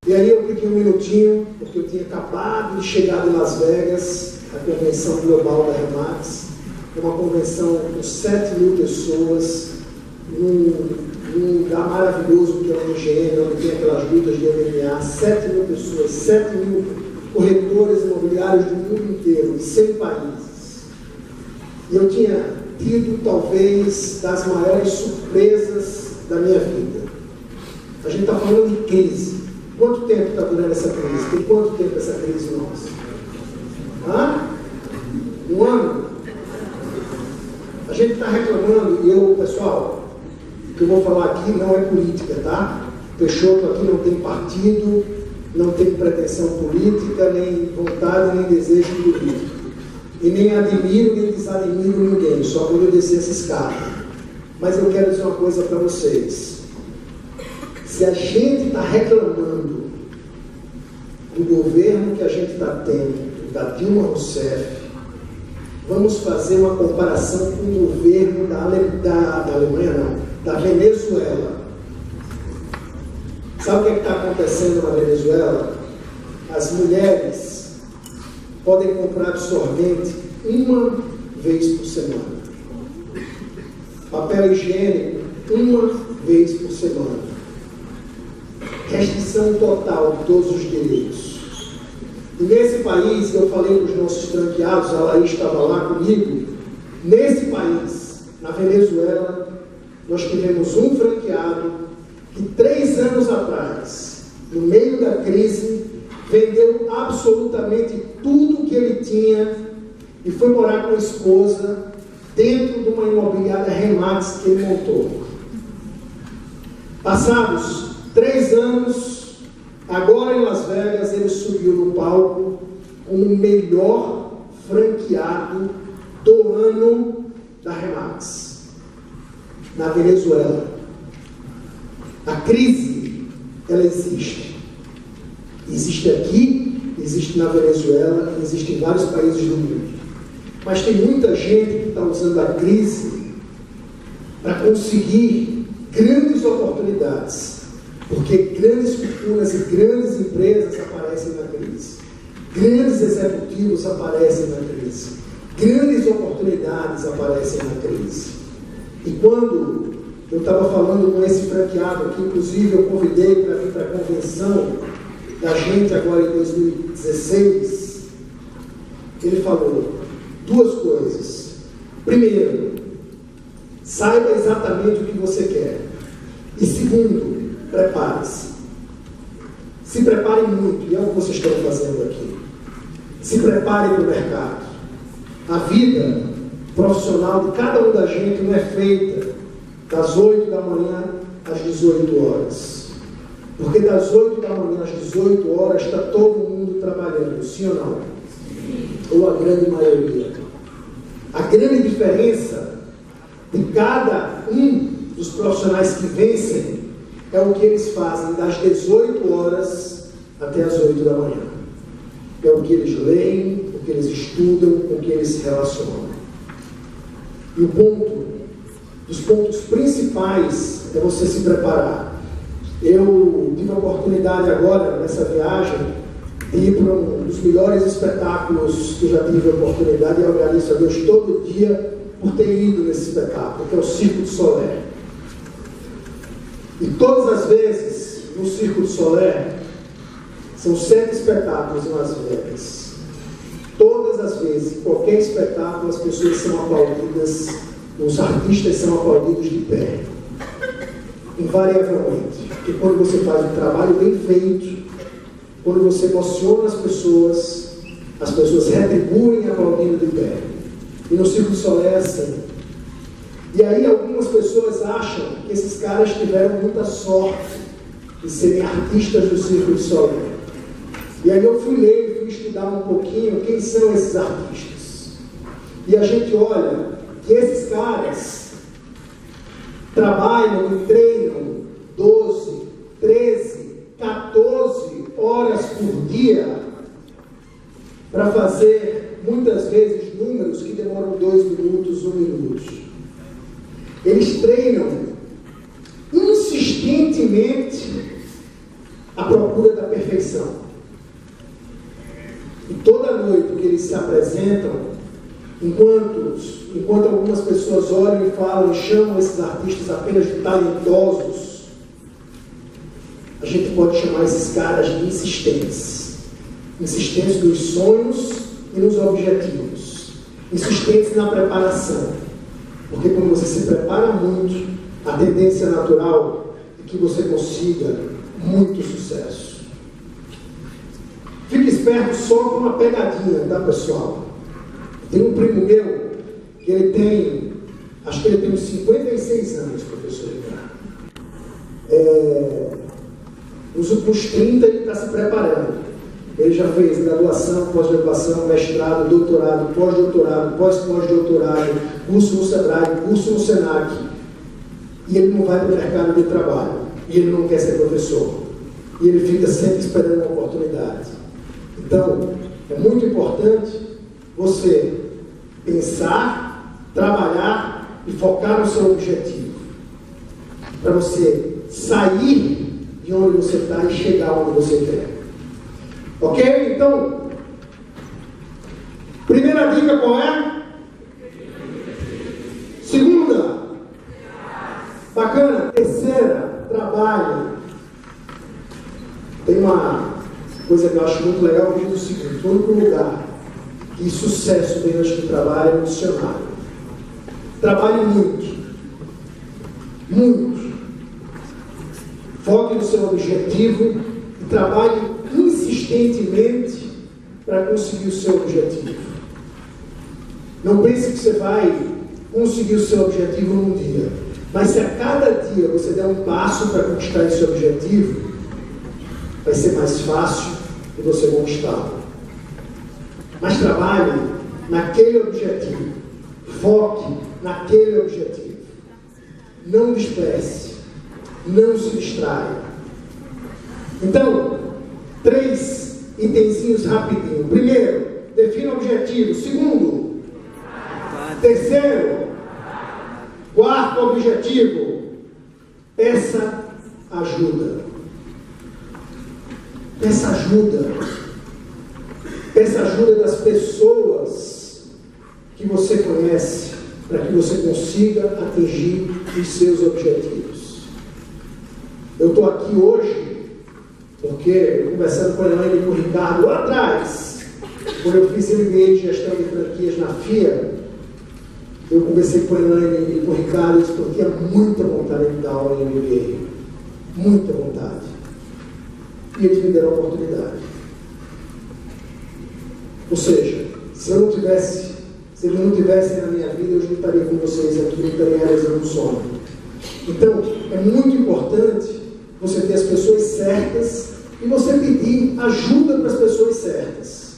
e aí eu fiquei um minutinho, porque eu tinha acabado de chegar de Las Vegas, a convenção global da Remax, uma convenção com 7 mil pessoas, num lugar maravilhoso que é o IGN, onde tem aquelas lutas de MMA, 7 mil pessoas, 7 mil corretores imobiliários do mundo inteiro, em 100 países. E eu tinha tido, talvez, das maiores surpresas da minha vida. A gente está falando de crise. Quanto tempo está durando essa crise? Tem quanto tempo essa crise nossa? 1 ano? A gente está reclamando, e pessoal, o que eu vou falar aqui não é política, tá? Peixoto aqui não tem partido, não tem pretensão política, nem vontade, nem desejo político. E nem admiro, nem desadmiro ninguém, só quando eu descer essa escada. Mas eu quero dizer uma coisa para vocês. Se a gente está reclamando do governo que a gente está tendo, da Dilma Rousseff, vamos fazer uma comparação com o governo da Alemanha, não, da Venezuela. Sabe o que está acontecendo na Venezuela? As mulheres podem comprar absorvente 1 vez por semana. Papel higiênico 1 vez por semana. Restrição total de todos os direitos. E nesse país, eu falei com os nossos franqueados, a Laís estava lá comigo, nesse país, na Venezuela, nós tivemos um franqueado que 3 anos atrás, no meio da crise, vendeu absolutamente tudo que ele tinha e foi morar com a esposa dentro de uma imobiliária Remax que ele montou. Passados 3 anos, agora em Las Vegas, ele subiu no palco como o melhor franqueado do ano da Remax, na Venezuela. A crise, ela existe. Existe aqui, existe na Venezuela, existe em vários países do mundo. Mas tem muita gente que está usando a crise para conseguir grandes oportunidades. Porque grandes fortunas e grandes empresas aparecem na crise. Grandes executivos aparecem na crise. Grandes oportunidades aparecem na crise. E quando eu estava falando com esse franqueado aqui, inclusive eu convidei para vir para a convenção da gente agora em 2016, ele falou 2 coisas. Primeiro, saiba exatamente o que você quer. E segundo, prepare-se. Se preparem muito, e é o que vocês estão fazendo aqui. Se preparem para o mercado. A vida profissional de cada um da gente não é feita das 8 da manhã às 18 horas. Porque das 8 da manhã às 18 horas está todo mundo trabalhando, sim ou não? Ou a grande maioria. A grande diferença de cada um dos profissionais que vencem é o que eles fazem das 18 horas até as 8 da manhã. É o que eles leem, o que eles estudam, o que eles se relacionam. E o ponto dos pontos principais é você se preparar. Eu tive a oportunidade agora, nessa viagem, de ir para um dos melhores espetáculos que eu já tive a oportunidade, e eu agradeço a Deus todo dia por ter ido nesse espetáculo, que é o Circo du Soleil. E todas as vezes, no Circo du Soleil, são 7 espetáculos em Las Vegas. Todas as vezes, em qualquer espetáculo, as pessoas são aplaudidas, os artistas são aplaudidos de pé. Invariavelmente. Porque quando você faz um trabalho bem feito, quando você emociona as pessoas retribuem aplaudindo de pé. E no Circo du Soleil é assim. E aí algumas pessoas acham que esses caras tiveram muita sorte de serem artistas do Circo du Soleil. E aí eu fui ler, fui estudar um pouquinho quem são esses artistas. E a gente olha que esses caras trabalham e treinam 12, 13, 14 horas por dia para fazer, muitas vezes, números que demoram 2 minutos, 1 minuto. Eles treinam insistentemente à procura da perfeição. E toda noite que eles se apresentam, enquanto algumas pessoas olham e falam e chamam esses artistas apenas de talentosos, a gente pode chamar esses caras de insistentes. Insistentes nos sonhos e nos objetivos. Insistentes na preparação. Porque quando você se prepara muito, a tendência natural é que você consiga muito sucesso. Fique esperto só com uma pegadinha, tá, pessoal? Tem um primo meu, que ele tem, acho que ele tem uns 56 anos, professor Ricardo. Nos últimos 30 ele está se preparando. Ele já fez graduação, pós-graduação, mestrado, doutorado, pós-doutorado, pós-doutorado, curso no Sebrae, curso no Senac. E ele não vai para o mercado de trabalho. E ele não quer ser professor. E ele fica sempre esperando uma oportunidade. Então, é muito importante você pensar, trabalhar e focar no seu objetivo. Para você sair de onde você está e chegar onde você quer. Ok? Então, primeira dica qual é? Segunda, bacana. Terceira, trabalho. Tem uma coisa que eu acho muito legal, que diz o seguinte: o único lugar que sucesso vem antes do trabalho é no dicionário. Trabalhe muito. Muito. Foque no seu objetivo e trabalhe insistentemente para conseguir o seu objetivo. Não pense que você vai conseguir o seu objetivo num dia. Mas se a cada dia você der um passo para conquistar esse objetivo, vai ser mais fácil de você conquistá-lo. Mas trabalhe naquele objetivo. Foque naquele objetivo. Não despreze. Não se distraia. Então, 3 itenzinhos rapidinho. Primeiro, defina o objetivo. Segundo, terceiro, quarto objetivo, peça ajuda. Peça ajuda. Peça ajuda das pessoas que você conhece para que você consiga atingir os seus objetivos. Eu estou aqui hoje porque, conversando com a Elaine e com o Ricardo lá atrás, quando eu fiz MBA de gestão de franquias na FIA, eu conversei com a Elaine e com o Ricardo e disse que eu tinha muita vontade de dar aula em MBA. Muita vontade. E eles me deram a oportunidade. Ou seja, se eles não tivessem na minha vida, eu não estaria com vocês aqui, não estaria realizando um sonho. Então, é muito importante você ter as pessoas certas e você pedir ajuda para as pessoas certas.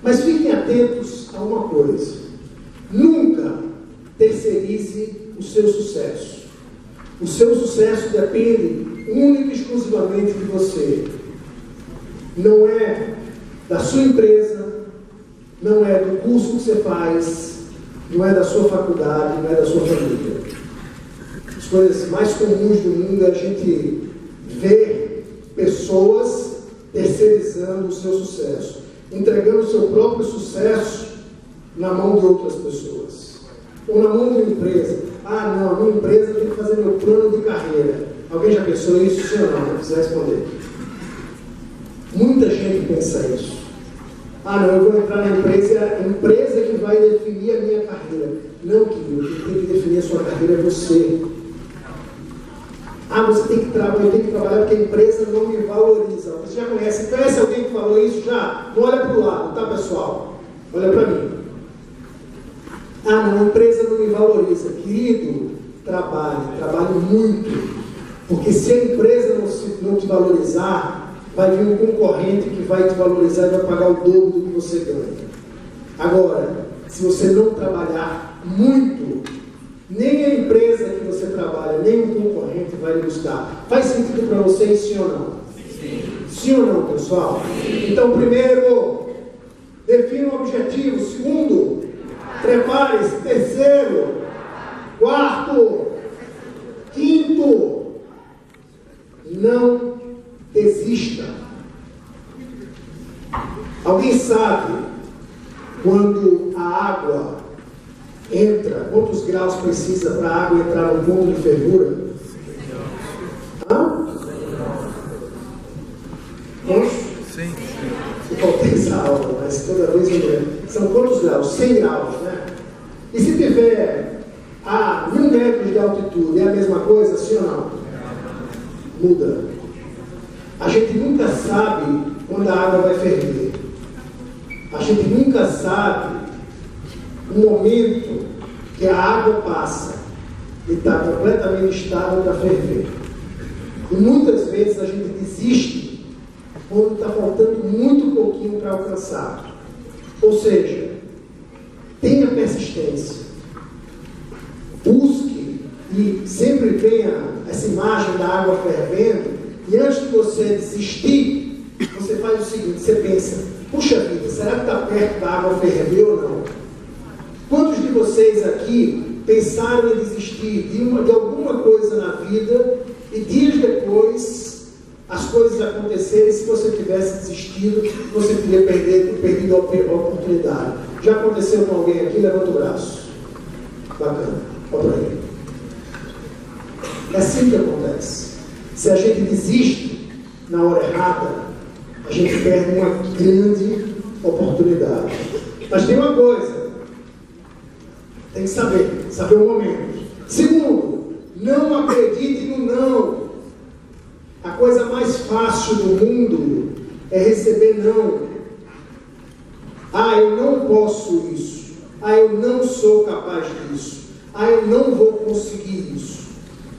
Mas fiquem atentos a uma coisa: nunca terceirize o seu sucesso. O seu sucesso depende única e exclusivamente de você. Não é da sua empresa, não é do curso que você faz, não é da sua faculdade, não é da sua família. coisas mais comuns do mundo é a gente ver pessoas terceirizando o seu sucesso, entregando o seu próprio sucesso na mão de outras pessoas, ou na mão de uma empresa. Ah, não, a minha empresa tem que fazer meu plano de carreira. Alguém já pensou isso? Sim ou não? Não precisa responder. Muita gente pensa isso. Ah, não, eu vou entrar na empresa, é a empresa que vai definir a minha carreira. Não, querido, quem tem que definir a sua carreira é você. Ah, você tem que trabalhar, eu tenho que trabalhar porque a empresa não me valoriza. Você já conhece alguém que falou isso já? Não olha para o lado, tá, pessoal? Olha para mim. Ah, não, a empresa não me valoriza. Querido, trabalhe muito. Porque se a empresa não te valorizar, vai vir um concorrente que vai te valorizar e vai pagar o dobro do que você ganha. Agora, se você não trabalhar muito, nem a empresa que você trabalha, nem o concorrente vai lhe buscar. Faz sentido para vocês, sim ou não? Sim. Sim ou não, pessoal? Sim. Então, primeiro, defina um objetivo. Segundo, prepare-se. Terceiro, quarto, quinto, não desista. Alguém sabe quando a água entra, quantos graus precisa para a água entrar no ponto de fervura? Hã? Quantos? Sim. Eu faltei essa aula, mas toda vez eu lembro. São quantos graus? 100 graus, né? E se tiver a 1000 metros de altitude, é a mesma coisa, sim ou não? Muda. A gente nunca sabe quando a água vai ferver. A gente nunca sabe o momento que a água passa e está completamente estável para ferver. E muitas vezes a gente desiste quando está faltando muito pouquinho para alcançar. Ou seja, tenha persistência. Busque e sempre tenha essa imagem da água fervendo. E antes de você desistir, você faz o seguinte, você pensa, puxa vida, será que está perto da água ferver ou não? Quantos de vocês aqui pensaram em desistir de alguma coisa na vida e dias depois as coisas aconteceram e se você tivesse desistido, você teria perdido a oportunidade? Já aconteceu com alguém aqui? Levanta o braço. Bacana. Olha para ele. É assim que acontece. Se a gente desiste na hora errada, a gente perde uma grande oportunidade. Mas tem uma coisa, tem que saber o momento. Segundo, não acredite no não. A coisa mais fácil do mundo é receber não. Ah, eu não posso isso. Ah, eu não sou capaz disso. Ah, eu não vou conseguir isso.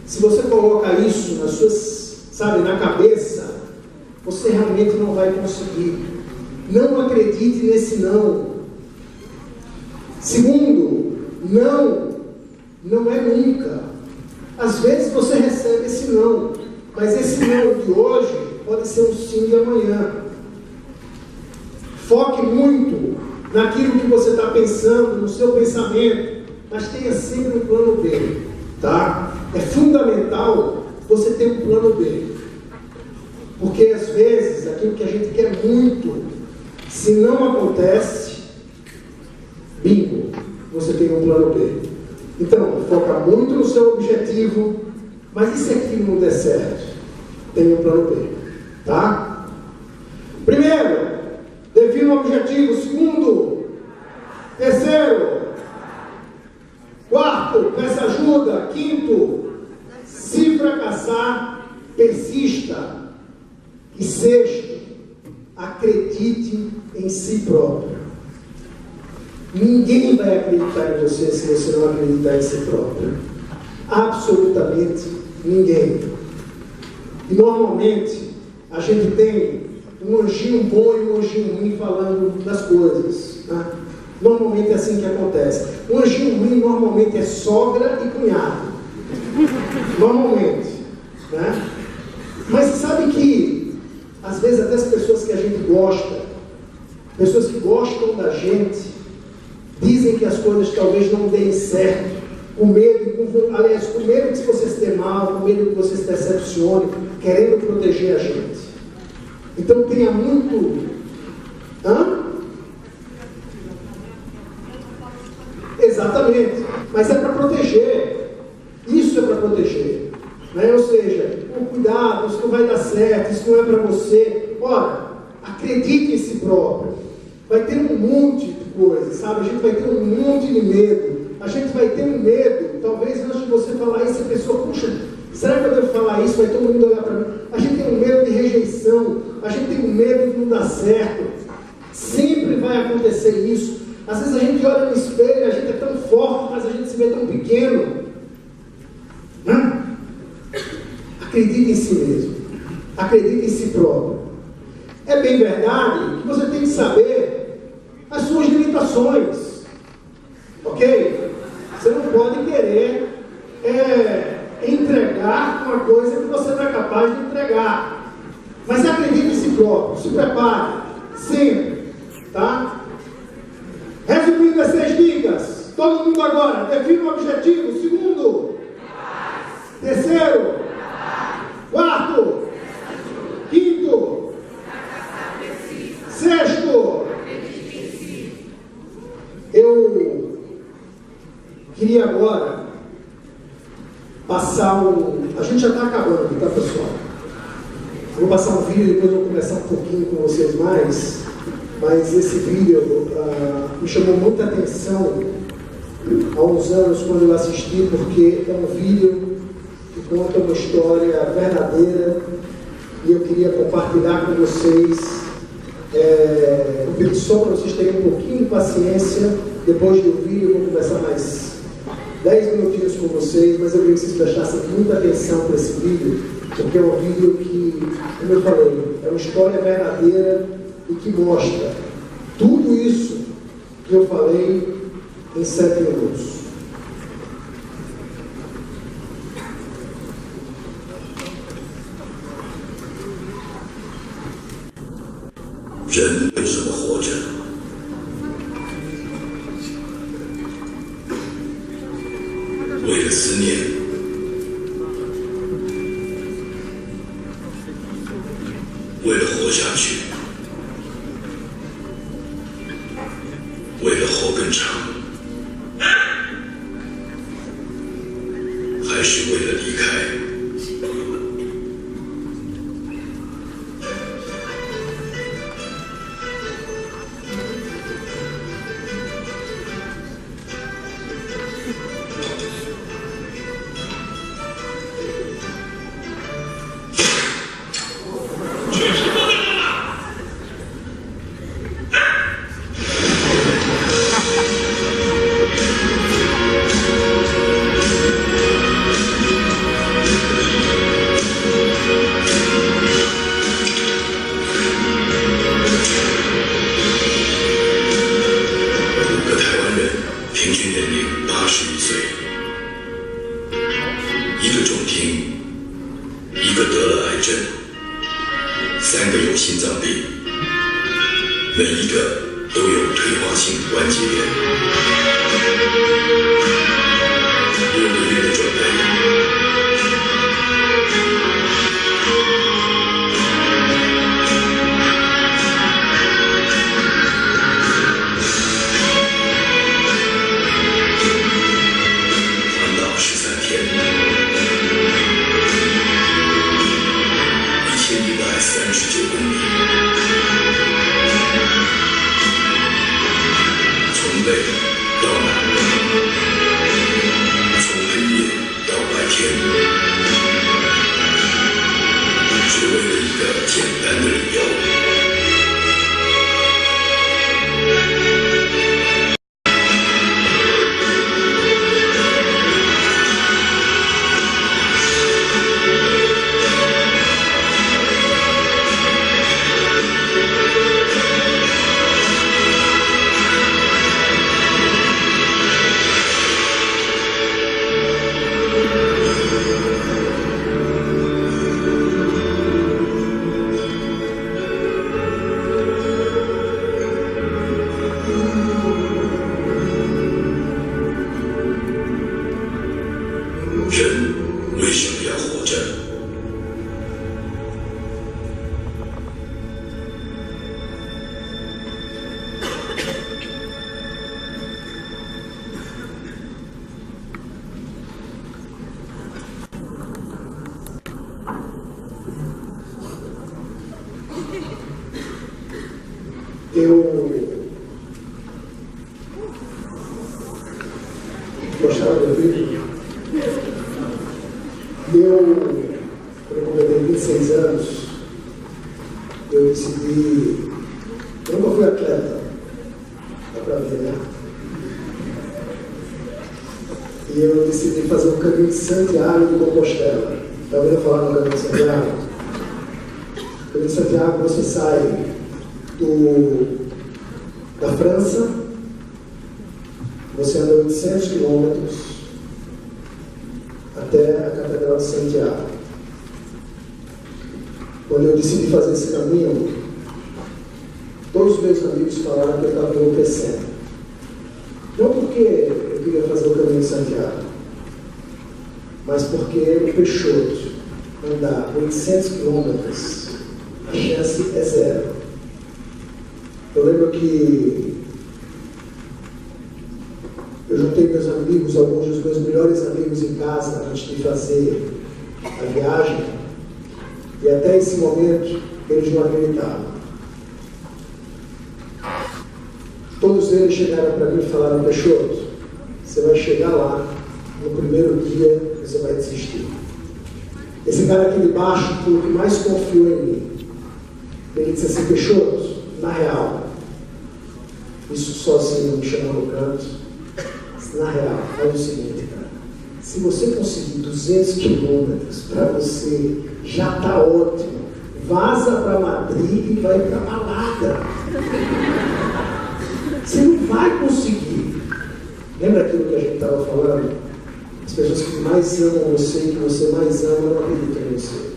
Se você coloca isso nas suas, na cabeça, você realmente não vai conseguir. Não acredite nesse não. Segundo, não é nunca. Às vezes você recebe esse não, mas esse não de hoje pode ser um sim de amanhã. Foque muito naquilo que você está pensando, no seu pensamento, mas tenha sempre um plano B, tá? É fundamental você ter um plano B, porque às vezes aquilo que a gente quer muito, se não acontece, bingo, você tem um plano B. Então, foca muito no seu objetivo, mas e se aquilo não der certo? Tem um plano B, tá? Primeiro, defina o objetivo. Segundo, terceiro, quarto, peça ajuda. Quinto, se fracassar, persista. E sexto, acredite em si próprio. Ninguém vai acreditar em você se você não acreditar em si próprio. Absolutamente ninguém. E normalmente a gente tem um anjinho bom e um anjinho ruim falando das coisas, né? Normalmente é assim que acontece. Um anjinho ruim normalmente é sogra e cunhado. Normalmente, né? Mas sabe que às vezes até as pessoas que a gente gosta, pessoas que gostam da gente, dizem que as coisas talvez não deem certo com medo, com medo de você se der mal, com medo de você se decepcione, querendo proteger a gente. Então tenha muito... Exatamente, mas é para proteger. Isso é para proteger. Né? Ou seja, cuidado, isso não vai dar certo, isso não é para você. Ora, acredite em si próprio. Vai ter um monte de coisa, sabe? A gente vai ter um monte de medo. A gente vai ter um medo. Talvez antes de você falar isso, a pessoa, puxa, será que eu devo falar isso? Vai todo mundo olhar para mim. A gente tem um medo de rejeição. A gente tem um medo de não dar certo. Sempre vai acontecer isso. Às vezes a gente olha no espelho e a gente é tão forte, mas a gente se vê tão pequeno. Acredite em si mesmo. Acredite em si próprio. É bem verdade que você tem que saber as suas limitações. Ok? Você não pode querer entregar uma coisa que você não é capaz de entregar. Mas acredite em si próprio. Se prepare. Sempre. Tá? Resumindo as 6 dicas. Todo mundo agora. Defina o objetivo. Segundo. Terceiro. Quarto. Quinto. Sexto. Eu queria agora passar a gente já está acabando aqui, tá, pessoal? Eu vou passar um vídeo, depois eu vou conversar um pouquinho com vocês mais. Mas esse vídeo me chamou muita atenção há uns anos quando eu assisti, porque é um vídeo que conta uma história verdadeira e eu queria compartilhar com vocês. Eu pedi só para vocês terem um pouquinho de paciência. Depois do vídeo eu vou conversar mais 10 minutinhos com vocês, mas eu queria que vocês prestassem muita atenção para esse vídeo, porque é um vídeo que, como eu falei, é uma história verdadeira e que mostra tudo isso que eu falei em 7 minutos. eu gostava de ouvir. Quando eu completei 26 anos, eu decidi. Eu nunca fui atleta, dá pra ver, né? E eu decidi fazer o caminho de Santiago de Compostela. Está ouvindo falar no caminho de Santiago? O caminho de Santiago, você sai da França, você anda 800 quilômetros até a Catedral de Santiago. Quando eu decidi fazer esse caminho, todos os meus amigos falaram que eu estava enlouquecendo. Não porque eu queria fazer o caminho de Santiago, mas porque o Peixoto andar 800 quilômetros, a chance é zero. Eu lembro que eu juntei meus amigos, alguns dos meus melhores amigos em casa, antes de fazer a viagem, e até esse momento eles não acreditavam. Todos eles chegaram para mim e falaram: Peixoto, você vai chegar lá, no primeiro dia você vai desistir. Esse cara aqui de baixo foi o que mais confiou em mim. Ele disse assim: Peixoto, na real, isso sozinho me chamou no canto. Na real, faz o seguinte, cara, se você conseguir 200 quilômetros para você, já está ótimo. Vaza para Madrid e vai para balada. Você não vai conseguir. Lembra aquilo que a gente estava falando? As pessoas que mais amam você, que você mais ama, não acreditam em você.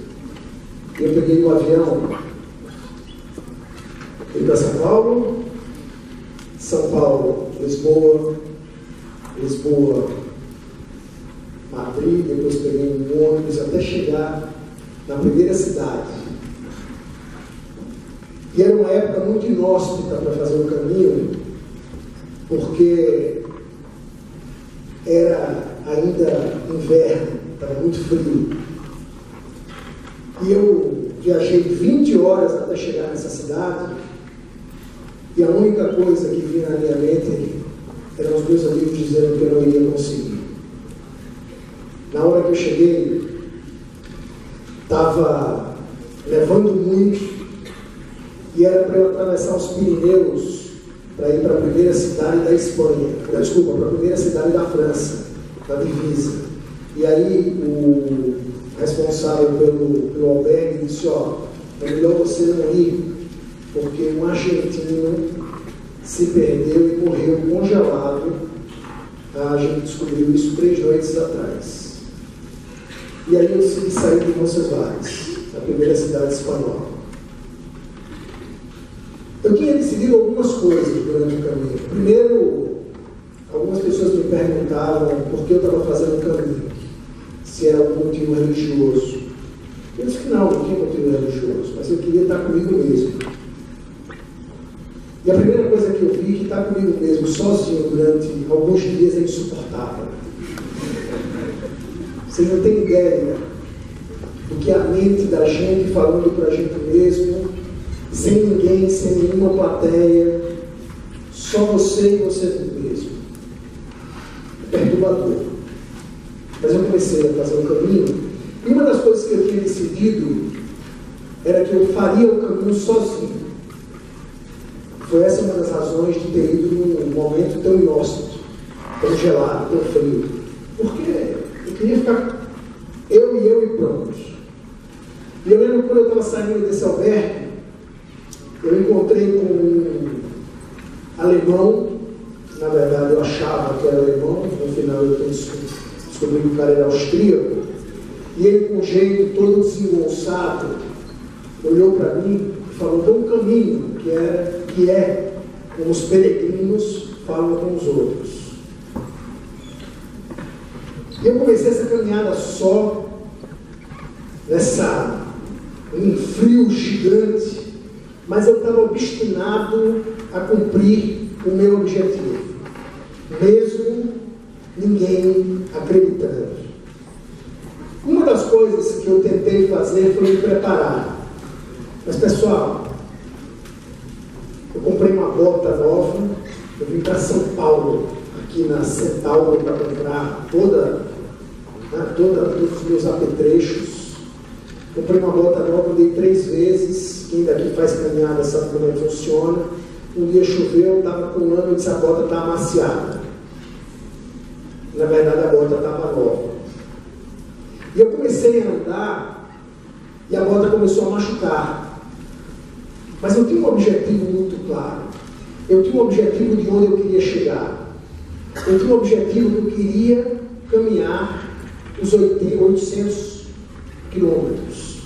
Eu peguei um avião, fui para São Paulo, Lisboa, Madrid, depois peguei um ônibus até chegar na primeira cidade. E era uma época muito inóspita para fazer o caminho, porque era ainda inverno, estava muito frio. E eu viajei 20 horas até chegar nessa cidade, e a única coisa que vinha na minha mente eram os meus amigos dizendo que eu não iria conseguir. Na hora que eu cheguei, estava nevando muito, e era para eu atravessar os Pirineus para ir para a primeira cidade da Espanha, para a primeira cidade da França, da divisa. E aí o responsável pelo albergue disse: é melhor você não ir, porque um argentino se perdeu e morreu congelado. A gente descobriu isso 3 noites atrás. E aí eu decidi sair de Roncesvalles, a primeira cidade espanhola. Eu tinha decidido algumas coisas durante o caminho. Primeiro, algumas pessoas me perguntavam por que eu estava fazendo o caminho, se era um motivo religioso. Eu disse que não tinha motivo religioso, mas eu queria estar comigo mesmo. E a primeira coisa que eu vi é que estar comigo mesmo, sozinho, durante alguns dias é insuportável. Vocês não têm ideia do que a mente da gente falando para a gente mesmo, sem ninguém, sem nenhuma plateia, só você e você mesmo. É perturbador. Mas eu comecei a fazer um caminho, e uma das coisas que eu tinha decidido era que eu faria o caminho sozinho. Foi essa uma das razões de ter ido num momento tão inóspito, tão gelado, tão frio. Porque eu queria ficar eu e pronto. E eu lembro quando eu estava saindo desse albergue, eu encontrei com um alemão. Na verdade eu achava que era alemão, no final eu descobri que o cara era austríaco, e ele, com um jeito todo desengonçado, olhou para mim e falou: dá um caminho que é como os peregrinos falam com os outros. E eu comecei essa caminhada só, um frio gigante, mas eu estava obstinado a cumprir o meu objetivo, mesmo ninguém acreditando. Uma das coisas que eu tentei fazer foi me preparar. Mas, pessoal, Eu comprei uma bota nova, eu vim para São Paulo, aqui na Centauro, para comprar todos os meus apetrechos. Comprei uma bota nova, dei 3 vezes. Quem daqui faz caminhada sabe como é que funciona. Um dia choveu, estava com lama e disse: a bota está amaciada. Na verdade, a bota estava nova. E eu comecei a andar e a bota começou a machucar. Mas eu tinha um objetivo muito claro. Eu tinha um objetivo de onde eu queria chegar. Eu tinha um objetivo que eu queria caminhar os 800 quilômetros.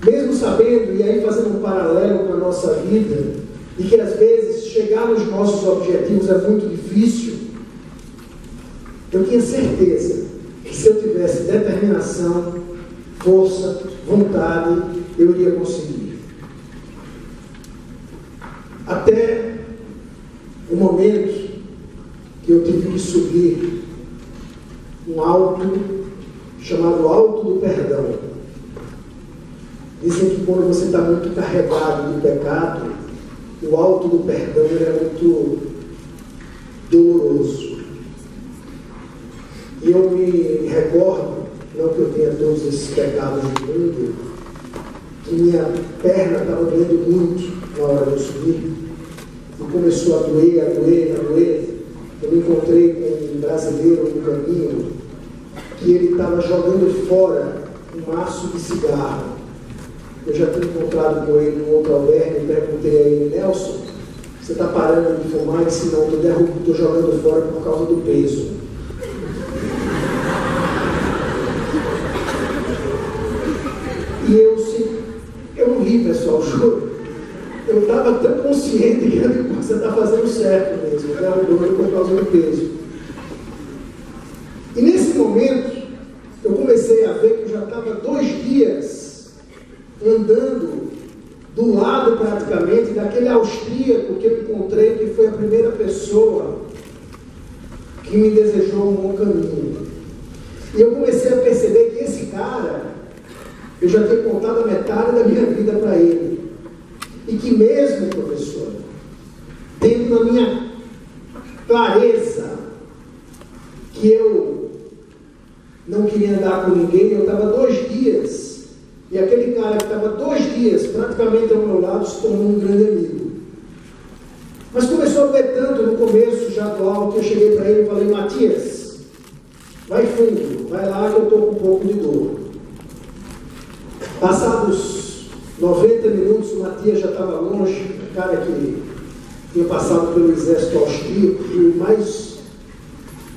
Mesmo sabendo, e aí fazendo um paralelo com a nossa vida, e que às vezes chegar nos nossos objetivos é muito difícil, eu tinha certeza que se eu tivesse determinação, força, vontade, eu iria conseguir. Até o momento que eu tive que subir um alto chamado Alto do Perdão. Dizem que quando você está muito carregado de pecado, o Alto do Perdão é muito doloroso. E eu me recordo, não que eu tenha todos esses pecados do mundo, que minha perna estava doendo muito na hora de eu subir. E começou a doer. Eu me encontrei com um brasileiro no caminho, que ele estava jogando fora um maço de cigarro. Eu já tinha encontrado com ele num outro albergue e perguntei a ele: Nelson, você está parando de fumar? Ele disse: não, estou jogando fora por causa do peso. E eu não ri, pessoal, juro. Eu estava tão consciente que você está fazendo certo mesmo, né? Eu doido por causa do peso. E nesse momento, eu comecei a ver que eu já estava 2 dias andando do lado praticamente daquele austríaco que eu encontrei, que foi a primeira pessoa que me desejou um bom caminho. E eu comecei a perceber que esse cara, eu já tinha contado a metade da minha vida para ele. E que mesmo, professor, tendo na minha clareza que eu não queria andar com ninguém, eu estava 2 dias, e aquele cara que estava 2 dias praticamente ao meu lado se tornou um grande amigo. Mas começou a doer tanto no começo já do alto, que eu cheguei para ele e falei: Matias, vai fundo, vai lá que eu estou com um pouco de dor. Passados 90 minutos, o Matias já estava longe, o cara que tinha passado pelo exército austríaco, e o mais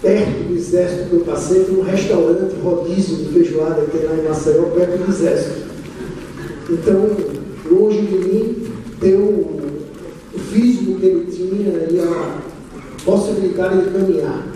perto do exército que eu passei foi um restaurante rodízio de feijoada que tem lá em Maceió, perto do exército. Então, longe de mim, deu o físico que ele tinha e a possibilidade de caminhar.